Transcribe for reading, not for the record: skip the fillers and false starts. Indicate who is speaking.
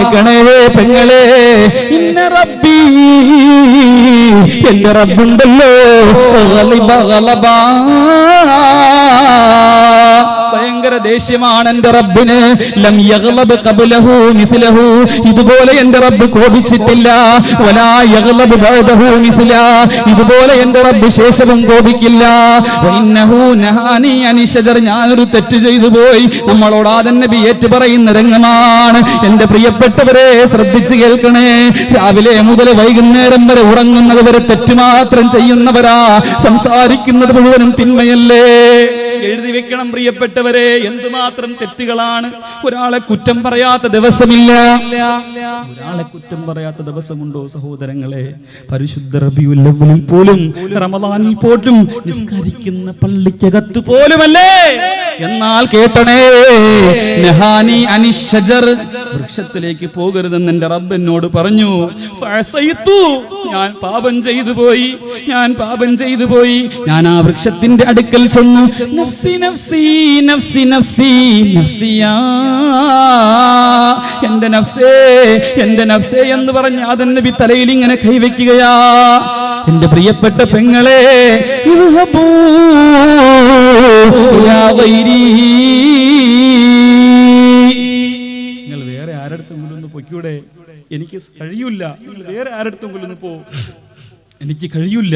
Speaker 1: കേൾക്കണേ പെങ്ങളെ, ഇന്ന റബ്ബി, എന്റെ റബ്ബുണ്ടല്ലോ, ഭയങ്കര ദേഷ്യമാണ് എന്റെ റബ്ബിന്. ലം യഗ്ലബ് ഖബ്ലഹു മിസ്ലഹു, ഇതുപോലെ എന്റെ റബ്ബ് കോപിച്ചിട്ടില്ല. വലാ യഗ്ലബ് ബഅദഹു മിസ്ല, ഇതുപോലെ എന്റെ റബ്ബ് ശേഷവും കോപിക്കില്ല. വഇന്നഹു നഹാനി അനി ശജർ, ഞാനൊരു തെറ്റ് ചെയ്തു പോയി. നമ്മളോട് ആദം നബി ഏറ്റു പറയുന്ന രംഗമാണ്. എന്റെ പ്രിയപ്പെട്ടവരെ ശ്രദ്ധിച്ചു കേൾക്കണേ. രാവിലെ മുതൽ വൈകുന്നേരം വരെ ഉറങ്ങുന്നത് വരെ തെറ്റ് മാത്രം ചെയ്യുന്നവരാ, സംസാരിക്കുന്നത് മുഴുവനും തിന്മയല്ലേ. എഴുതി വെക്കണം പ്രിയപ്പെട്ടവരെ, എന്തുമാത്രം തെറ്റുകളാണ്. ഒരാളെ കുറ്റം പറയാത്ത ദിവസമില്ല, ഒരാളെ കുറ്റം പറയാത്ത ദിവസമുണ്ടോ സഹോദരങ്ങളെ? പരിശുദ്ധ റബീഉൽ അവ്വലിൽ പോലും, റമദാനിൽ പോലും, നിസ്കരിക്കുന്ന പള്ളിക്കകത്ത് പോലുമല്ലേ. എന്നാൽ കേട്ടണേ, നഹാനി അനി ശജർ, വൃക്ഷത്തിലേക്ക് പോകരുതെന്ന് എന്റെ റബ്ബ് എന്നോട് പറഞ്ഞു. ഫഅസൈതു, ഞാൻ പാപം ചെയ്തു പോയി, ഞാൻ പാപം ചെയ്തു പോയി. ഞാൻ ആ വൃക്ഷത്തിന്റെ അടുക്കൽ ചെന്നു. നഫ്സി നഫ്സി നഫ്സി നഫ്സി നഫ്സിയാ, എന്റെ നഫ്സേ, എന്റെ നഫ്സേ എന്ന് പറഞ്ഞ് ആദം നബി തലയിൽ ഇങ്ങനെ കൈവയ്ക്കുകയാ. എന്റെ പ്രിയപ്പെട്ട പെങ്ങളെ, ഇർഹബൂ ഇലാ ഗൈരി, നിങ്ങൾ വേറെ ആരടുത്തെങ്കിലും ഒന്ന് പൊയ്ക്കൂടെ? എനിക്ക് കഴിയൂല. നിങ്ങൾ വേറെ ആരടുത്തെങ്കിലും ഒന്ന് പോ, എനിക്ക് കഴിയൂല.